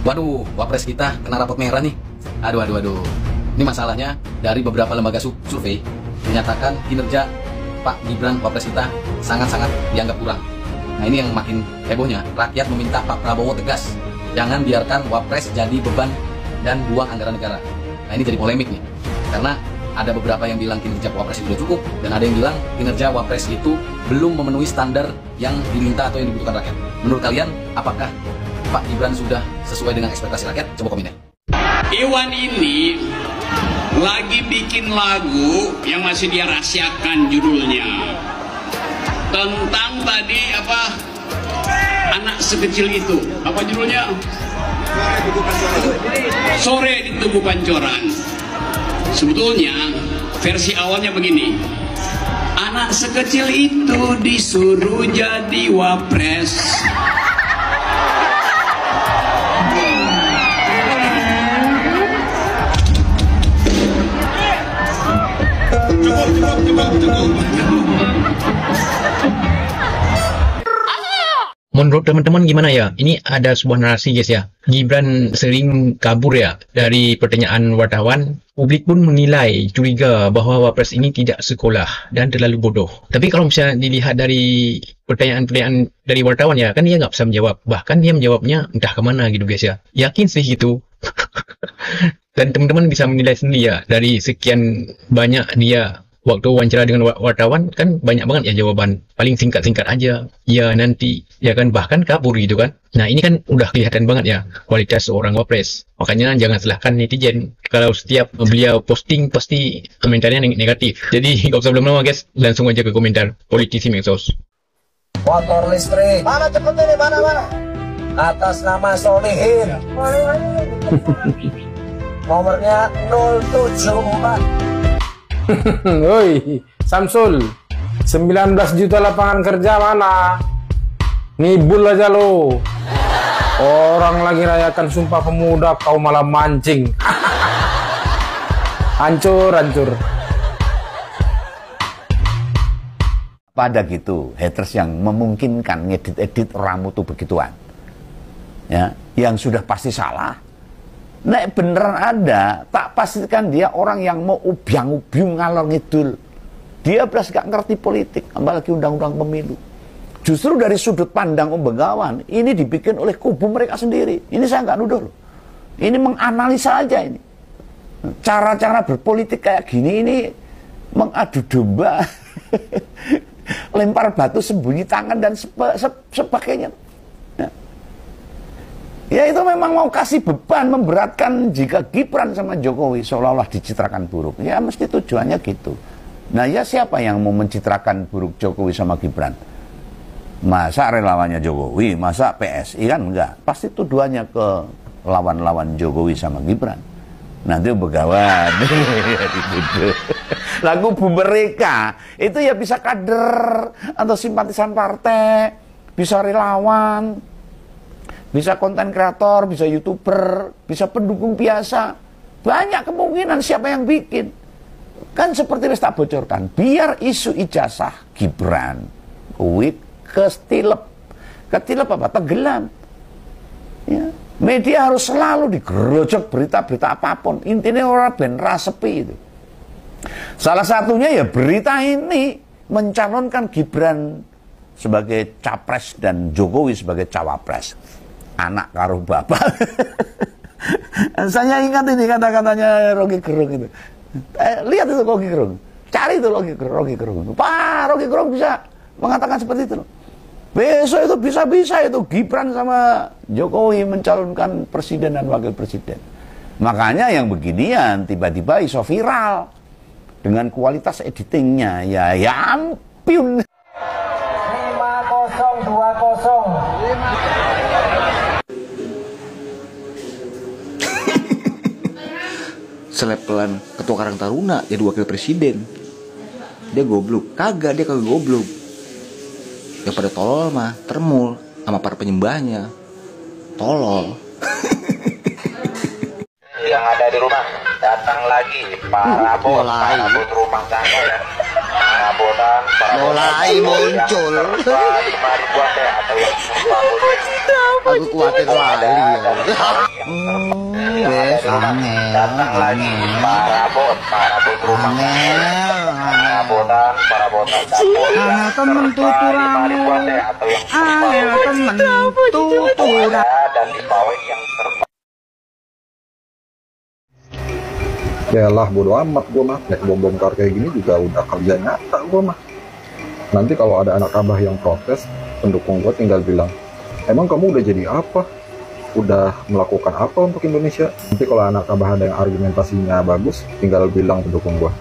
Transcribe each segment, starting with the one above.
Waduh, wapres kita kena rapot merah nih. Aduh. Ini masalahnya dari beberapa lembaga survei menyatakan kinerja Pak Gibran wapres kita sangat-sangat dianggap kurang. Nah ini yang makin hebohnya, rakyat meminta Pak Prabowo tegas, jangan biarkan wapres jadi beban dan buang anggaran negara. Nah ini jadi polemik nih, karena ada beberapa yang bilang kinerja wapres itu sudah cukup, dan ada yang bilang kinerja wapres itu belum memenuhi standar yang diminta atau yang dibutuhkan rakyat. Menurut kalian, apakah Pak Gibran sudah sesuai dengan ekspektasi rakyat? Coba komen ya. Iwan ini lagi bikin lagu yang masih dia rahasiakan judulnya, tentang tadi apa, anak sekecil itu, apa judulnya? Sore di Tugu Pancoran. Sebetulnya versi awalnya begini, anak sekecil itu disuruh jadi wapres. Menurut teman-teman gimana ya? Ini ada sebuah narasi guys ya. Gibran sering kabur ya dari pertanyaan wartawan. Publik pun menilai curiga bahwa wapres ini tidak sekolah dan terlalu bodoh. Tapi kalau misalnya dilihat dari pertanyaan-pertanyaan dari wartawan ya, kan dia nggak bisa menjawab. Bahkan dia menjawabnya entah kemana gitu guys ya. Yakin sih gitu. Dan teman-teman bisa menilai sendiri ya. Dari sekian banyak dia waktu wawancara dengan wartawan kan banyak banget ya jawaban, paling singkat-singkat aja, ya nanti, ya kan, bahkan kabur gitu kan. Nah ini kan udah kelihatan banget ya kualitas seorang wapres. Makanya jangan salahkan netizen kalau setiap beliau posting pasti komentarnya negatif. Jadi gak usah belum lama guys, langsung aja ke komentar politisi medsos. Motor listrik mana, cepet ini, mana atas nama Solihin. Nomornya 074. Woi, Samsul, 19 juta lapangan kerja mana? Ngibul aja lo. Orang lagi rayakan Sumpah Pemuda, kau malah mancing. Hancur. Pada gitu, haters yang memungkinkan ngedit-edit ramu tuh begituan. Ya, yang sudah pasti salah. Nek beneran ada, tak pastikan dia orang yang mau ubyang-ubyung ngalor ngidul. Dia belas gak ngerti politik, apalagi undang-undang pemilu. Justru dari sudut pandang Om Bengawan, ini dibikin oleh kubu mereka sendiri. Ini saya nggak nuduh loh. Ini menganalisa aja ini. Cara-cara berpolitik kayak gini ini mengadu domba, lempar batu sembunyi tangan dan sebagainya. Ya itu memang mau kasih beban, memberatkan jika Gibran sama Jokowi seolah-olah dicitrakan buruk. Ya mesti tujuannya gitu. Nah ya siapa yang mau mencitrakan buruk Jokowi sama Gibran? Masa relawannya Jokowi, masa PSI kan enggak. Pasti tuduhannya ke lawan-lawan Jokowi sama Gibran. Nanti Begawan lagu mereka itu ya bisa kader atau simpatisan partai, bisa relawan, bisa konten kreator, bisa YouTuber, bisa pendukung biasa. Banyak kemungkinan siapa yang bikin. Kan seperti yang tak bocorkan, biar isu ijazah Gibran kuwi kestilep. Ketilep apa? Tenggelam. Ya. Media harus selalu digerojok berita-berita apapun. Intinya orang ben rasepi itu. Salah satunya ya berita ini mencalonkan Gibran sebagai capres dan Jokowi sebagai cawapres. Anak karo bapak. Saya ingat ini kata-katanya Rocky Gerung itu. Lihat itu Rocky Gerung. Cari itu Rocky Gerung. Pak, Rocky Gerung bisa mengatakan seperti itu. Besok itu bisa-bisa itu Gibran sama Jokowi mencalonkan presiden dan wakil presiden. Makanya yang beginian tiba-tiba iso viral. Dengan kualitas editingnya ya ampun. 5020. Selepelan ketua Karang Taruna jadi wakil presiden. Dia goblok. Kagak, dia kagak goblok. Yang pada tolol mah termul sama para penyembahnya. Tolol. Yang ada di rumah datang lagi para bos rumah tangga. Mulai muncul. Aku khawatir lali ya. Wes temen tuturamu. Temen tutura. Yalah bodo amat gue mah, naik bom-bongkar kayak gini juga udah kerja nyata gue mah. Nanti kalau ada anak abah yang protes, pendukung gue tinggal bilang, emang kamu udah jadi apa? Udah melakukan apa untuk Indonesia? Nanti kalau anak abah ada yang argumentasinya bagus, tinggal bilang pendukung gue.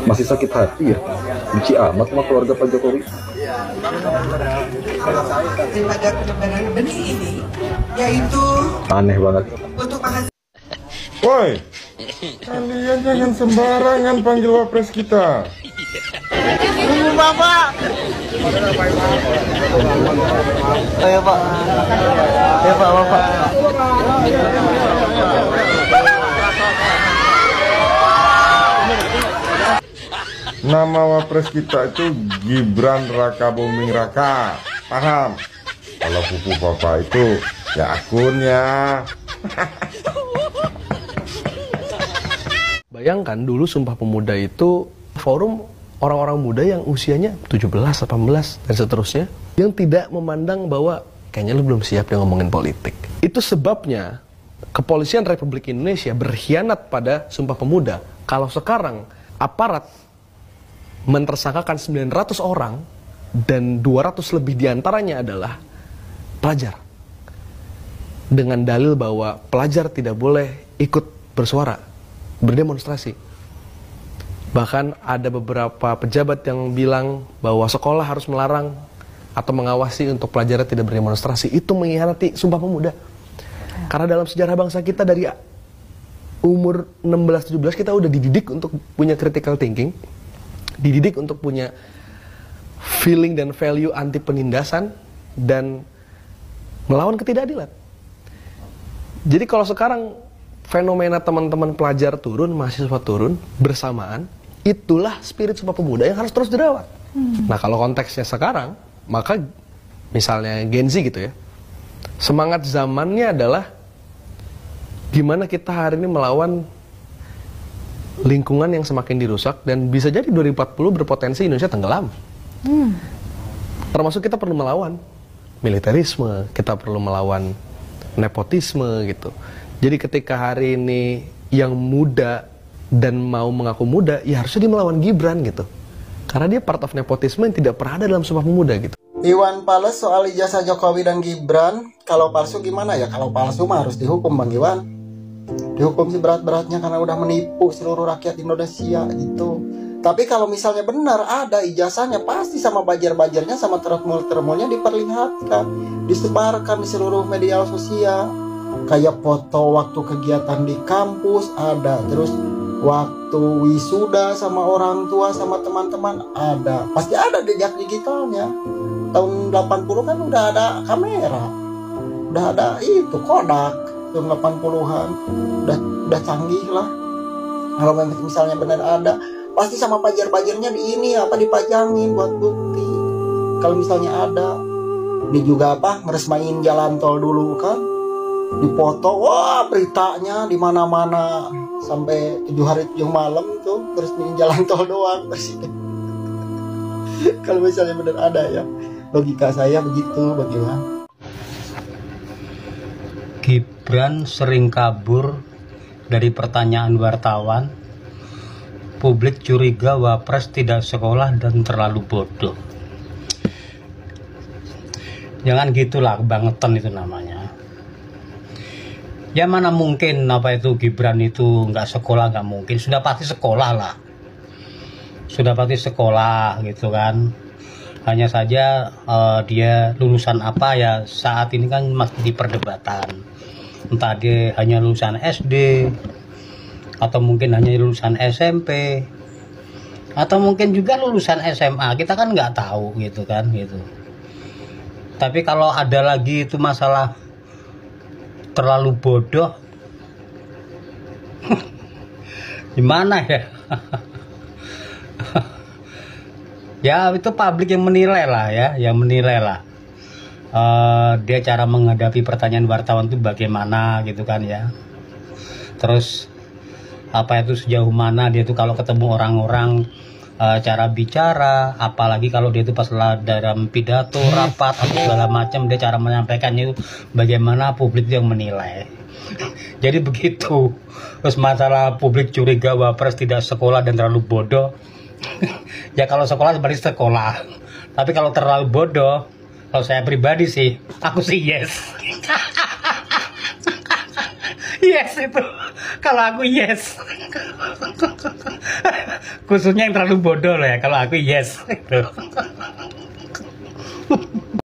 Masih sakit hati ya? Benci amat sama keluarga Pak Jokowi. Aneh banget. Woi, kalian jangan sembarangan panggil wapres kita. Tunggu Bapak. Ayo Pak. Ayo Pak, Bapak. Nama wapres kita itu Gibran Raka Buming Raka. Paham? Kalau pupu papa itu ya akunnya. Bayangkan dulu Sumpah Pemuda itu forum orang-orang muda yang usianya 17, 18, dan seterusnya, yang tidak memandang bahwa kayaknya lu belum siap dia ngomongin politik. Itu sebabnya Kepolisian Republik Indonesia berkhianat pada Sumpah Pemuda. Kalau sekarang aparat mentersangkakan 900 orang dan 200 lebih diantaranya adalah pelajar, dengan dalil bahwa pelajar tidak boleh ikut bersuara, berdemonstrasi. Bahkan ada beberapa pejabat yang bilang bahwa sekolah harus melarang atau mengawasi untuk pelajar tidak berdemonstrasi. Itu mengkhianati Sumpah Pemuda. Karena dalam sejarah bangsa kita dari umur 16-17 kita udah dididik untuk punya critical thinking, dididik untuk punya feeling dan value anti penindasan dan melawan ketidakadilan. Jadi kalau sekarang fenomena teman-teman pelajar turun, mahasiswa turun bersamaan, itulah spirit Sumpah Pemuda yang harus terus dirawat. Nah kalau konteksnya sekarang, maka misalnya Gen Z gitu ya, semangat zamannya adalah gimana kita hari ini melawan lingkungan yang semakin dirusak, dan bisa jadi 2040 berpotensi Indonesia tenggelam. Termasuk kita perlu melawan militerisme, kita perlu melawan nepotisme gitu. Jadi ketika hari ini yang muda dan mau mengaku muda, ya harusnya dia melawan Gibran gitu. Karena dia part of nepotisme yang tidak pernah ada dalam Sumpah Pemuda gitu. Iwan Fals soal ijazah Jokowi dan Gibran, kalau palsu gimana ya? Kalau palsu mah harus dihukum Bang Iwan. Dihukum seberat-beratnya karena udah menipu seluruh rakyat Indonesia gitu. Tapi kalau misalnya benar ada ijazahnya, pasti sama bajar-bajarnya, sama termul-termulnya diperlihatkan, disebarkan di seluruh media sosial. Kayak foto waktu kegiatan di kampus ada, terus waktu wisuda sama orang tua sama teman-teman ada. Pasti ada jejak digitalnya. Tahun 80 kan udah ada kamera, udah ada itu Kodak. Tahun 80-an udah canggih lah. Kalau misalnya benar ada, pasti sama pajar-pajarnya di ini apa dipajangin buat bukti. Kalau misalnya ada, ini juga apa ngeresmain jalan tol dulu kan, dipoto, wah beritanya di mana-mana sampai 7 hari 7 malam tuh ngeresmain jalan tol doang presiden. Kalau misalnya benar ada ya, logika saya begitu bagaimana? Gibran sering kabur dari pertanyaan wartawan. Publik curiga Wapres tidak sekolah dan terlalu bodoh. Jangan gitulah, kebangetan itu namanya. Ya mana mungkin apa itu Gibran itu nggak sekolah, nggak mungkin. Sudah pasti sekolah lah. Sudah pasti sekolah gitu kan. Hanya saja dia lulusan apa ya saat ini kan masih diperdebatan. Entah dia hanya lulusan SD, atau mungkin hanya lulusan SMP, atau mungkin juga lulusan SMA. Kita kan nggak tahu gitu kan gitu. Tapi kalau ada lagi itu masalah terlalu bodoh, gimana ya? Ya itu publik yang menilai lah ya, yang menilai lah. Dia cara menghadapi pertanyaan wartawan itu bagaimana gitu kan ya. Terus apa itu sejauh mana dia tuh kalau ketemu orang-orang, cara bicara, apalagi kalau dia itu pas dalam pidato, rapat atau segala macam, dia cara menyampaikannya itu bagaimana, publik yang menilai. Jadi begitu. Terus masalah publik curiga Wapres tidak sekolah dan terlalu bodoh. Ya kalau sekolah sebenarnya sekolah. Tapi kalau terlalu bodoh, kalau saya pribadi sih, aku sih yes. Yes itu. Kalau aku yes. Khususnya yang terlalu bodoh lah ya. Kalau aku yes. Gitu.